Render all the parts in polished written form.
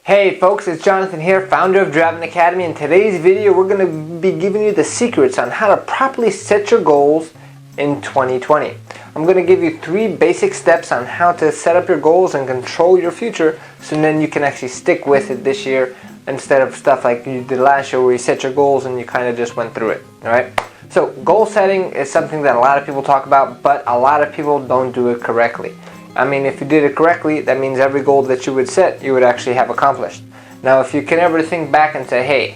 Hey folks, it's Jonathan here, founder of Driving Academy. In today's video, we're going to be giving you the secrets on how to properly set your goals in 2020. I'm going to give you 3 basic steps on how to set up your goals and control your future, so then you can actually stick with it this year instead of stuff like you did last year where you set your goals and you kind of just went through it. Alright? So goal setting is something that a lot of people talk about, but a lot of people don't do it correctly. I mean, if you did it correctly, that means every goal that you would set, you would actually have accomplished. Now, if you can ever think back and say, hey,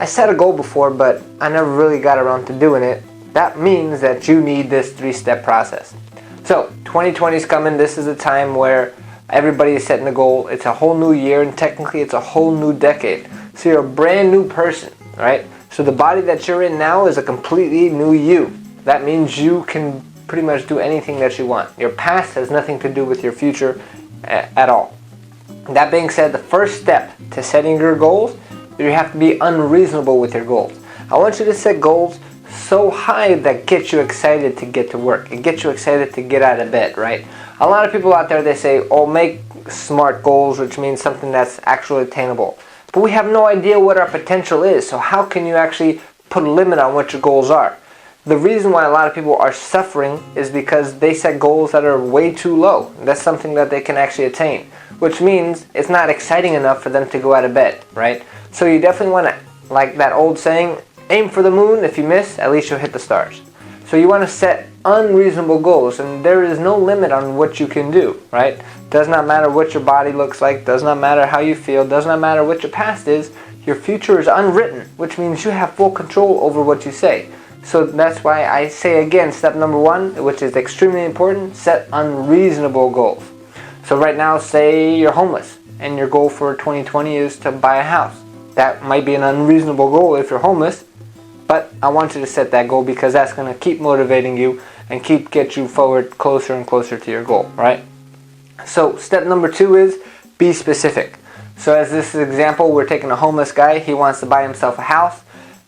I set a goal before, but I never really got around to doing it, that means that you need this 3-step process. So, 2020 is coming. This is a time where everybody is setting a goal. It's a whole new year, and technically it's a whole new decade. So you're a brand new person, right? So the body that you're in now is a completely new you. That means you can pretty much do anything that you want. Your past has nothing to do with your future at all. That being said, the first step to setting your goals, you have to be unreasonable with your goals. I want you to set goals so high that get you excited to get to work. It gets you excited to get out of bed, right? A lot of people out there, they say, oh, make SMART goals, which means something that's actually attainable. But we have no idea what our potential is, so how can you actually put a limit on what your goals are? The reason why a lot of people are suffering is because they set goals that are way too low. That's something that they can actually attain, which means it's not exciting enough for them to go out of bed, right? So you definitely want to, like that old saying, aim for the moon. If you miss, at least you'll hit the stars. So you want to set unreasonable goals, and there is no limit on what you can do, right? Does not matter what your body looks like, does not matter how you feel, does not matter what your past is. Your future is unwritten, which means you have full control over what you say. So that's why I say again, step number 1, which is extremely important, set unreasonable goals. So right now, say you're homeless and your goal for 2020 is to buy a house. That might be an unreasonable goal if you're homeless, but I want you to set that goal because that's going to keep motivating you and get you forward closer and closer to your goal, right? So step number 2 is be specific. So as this example, we're taking a homeless guy. He wants to buy himself a house.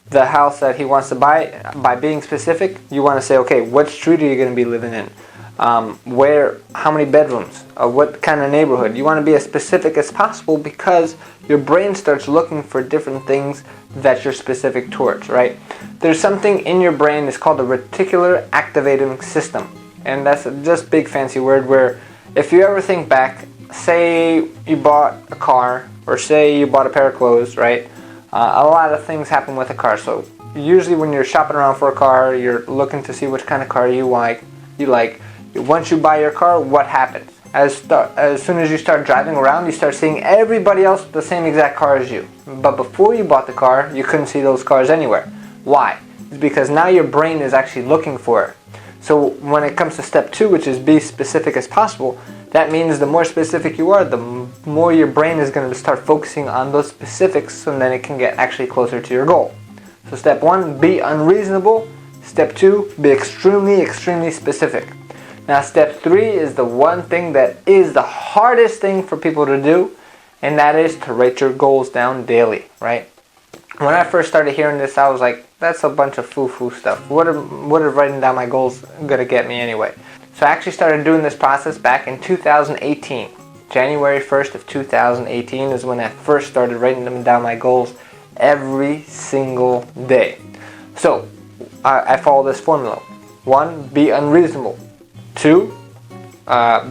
The house that he wants to buy, by being specific, you want to say, okay, what street are you going to be living in? How many bedrooms? What kind of neighborhood? You want to be as specific as possible because your brain starts looking for different things that you're specific towards, right? There's something in your brain, it's called the reticular activating system. And that's a just big fancy word where if you ever think back, say you bought a car or say you bought a pair of clothes, right? A lot of things happen with a car. So usually when you're shopping around for a car, you're looking to see which kind of car you like. Once you buy your car, what happens? As soon as you start driving around, you start seeing everybody else with the same exact car as you. But before you bought the car, you couldn't see those cars anywhere. Why? It's because now your brain is actually looking for it. So when it comes to step 2, which is be specific as possible, that means the more specific you are, the more your brain is going to start focusing on those specifics, so then it can get actually closer to your goal. So step 1, be unreasonable. Step 2, be extremely, extremely specific. Now step 3 is the one thing that is the hardest thing for people to do, and that is to write your goals down daily, right? When I first started hearing this, I was like, that's a bunch of foo-foo stuff. What are writing down my goals going to get me anyway? So I actually started doing this process back in 2018. January 1st of 2018 is when I first started writing them down my goals every single day. So I follow this formula. 1, be unreasonable. 2,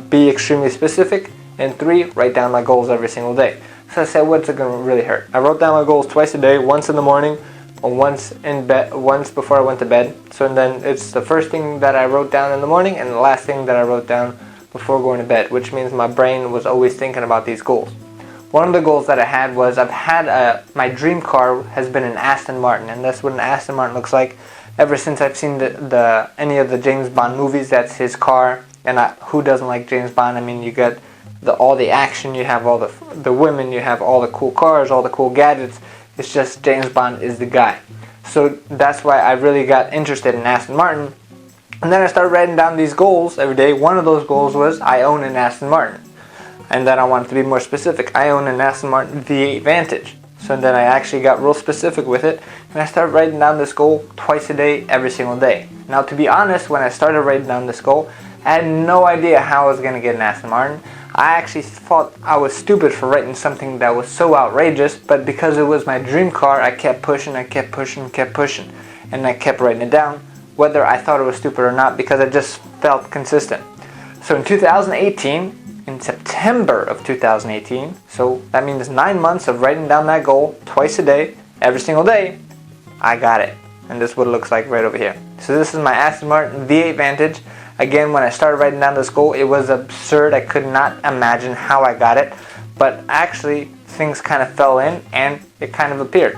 be extremely specific. And 3, write down my goals every single day. So I said, what's it going to really hurt? I wrote down my goals twice a day, once in the morning, or once before I went to bed. So then it's the first thing that I wrote down in the morning and the last thing that I wrote down before going to bed, which means my brain was always thinking about these goals. One of the goals that I had was my dream car has been an Aston Martin, and that's what an Aston Martin looks like. Ever since I've seen any of the James Bond movies, that's his car. And who doesn't like James Bond? I mean, you get all the action, you have all the women, you have all the cool cars, all the cool gadgets. It's just James Bond is the guy. So that's why I really got interested in Aston Martin. And then I started writing down these goals every day. One of those goals was I own an Aston Martin. And then I wanted to be more specific. I own an Aston Martin V8 Vantage. So then I actually got real specific with it. And I started writing down this goal twice a day, every single day. Now to be honest, when I started writing down this goal, I had no idea how I was going to get an Aston Martin. I actually thought I was stupid for writing something that was so outrageous, but because it was my dream car, I kept pushing, and I kept writing it down, whether I thought it was stupid or not, because I just felt consistent. So in 2018, in September of 2018, so that means 9 months of writing down that goal twice a day, every single day, I got it. And this is what it looks like right over here. So this is my Aston Martin V8 Vantage. Again, when I started writing down this goal, it was absurd. I could not imagine how I got it. But actually, things kind of fell in and it kind of appeared.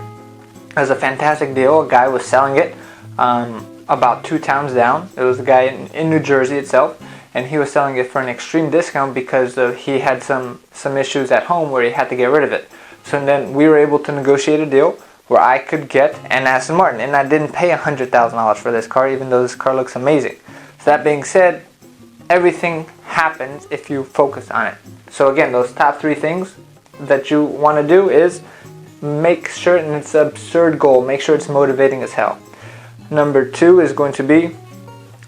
It was a fantastic deal. A guy was selling it about 2 towns down. It was a guy in New Jersey itself. And he was selling it for an extreme discount because he had some issues at home where he had to get rid of it. So then we were able to negotiate a deal where I could get an Aston Martin. And I didn't pay $100,000 for this car, even though this car looks amazing. So that being said, everything happens if you focus on it. So again, those top 3 things that you want to do is make sure, and it's an absurd goal, make sure it's motivating as hell. Number 2 is going to be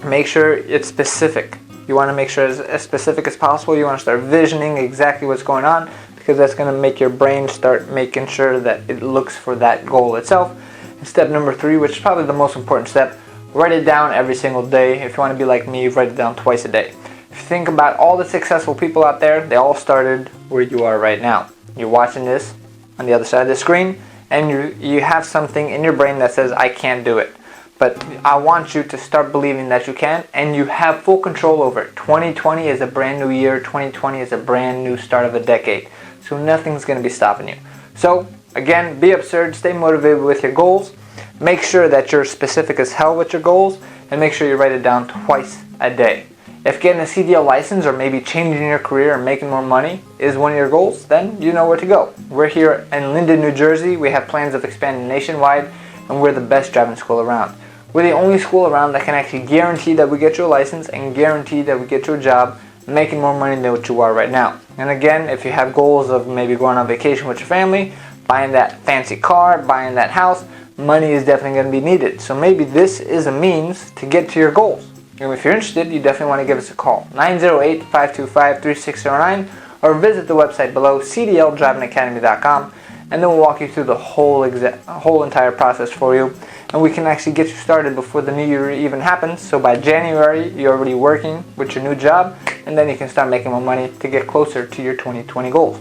make sure it's specific. You want to make sure it's as specific as possible. You want to start visioning exactly what's going on, because that's going to make your brain start making sure that it looks for that goal itself. And step number 3, which is probably the most important step, write it down every single day. If you want to be like me, write it down twice a day. If you think about all the successful people out there, they all started where you are right now. You're watching this on the other side of the screen, and you have something in your brain that says, I can't do it. But I want you to start believing that you can, and you have full control over it. 2020 is a brand new year. 2020 is a brand new start of a decade. So nothing's going to be stopping you. So again, be absurd, stay motivated with your goals. Make sure that you're specific as hell with your goals, and make sure you write it down twice a day. If getting a CDL license or maybe changing your career and making more money is one of your goals, then you know where to go. We're here in Linden, New Jersey. We have plans of expanding nationwide, and we're the best driving school around. We're the only school around that can actually guarantee that we get you a license and guarantee that we get you a job making more money than what you are right now. And again, if you have goals of maybe going on vacation with your family, buying that fancy car, buying that house, money is definitely going to be needed. So maybe this is a means to get to your goals. And if you're interested, you definitely want to give us a call, 908-525-3609, or visit the website below, cdldrivingacademy.com, and then we'll walk you through the whole entire process for you. And we can actually get you started before the new year even happens. So by January, you're already working with your new job, and then you can start making more money to get closer to your 2020 goals.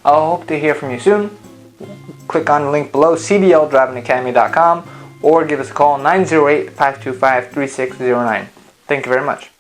I hope to hear from you soon. Click on the link below, cdldrivingacademy.com, or give us a call, 908-525-3609. Thank you very much.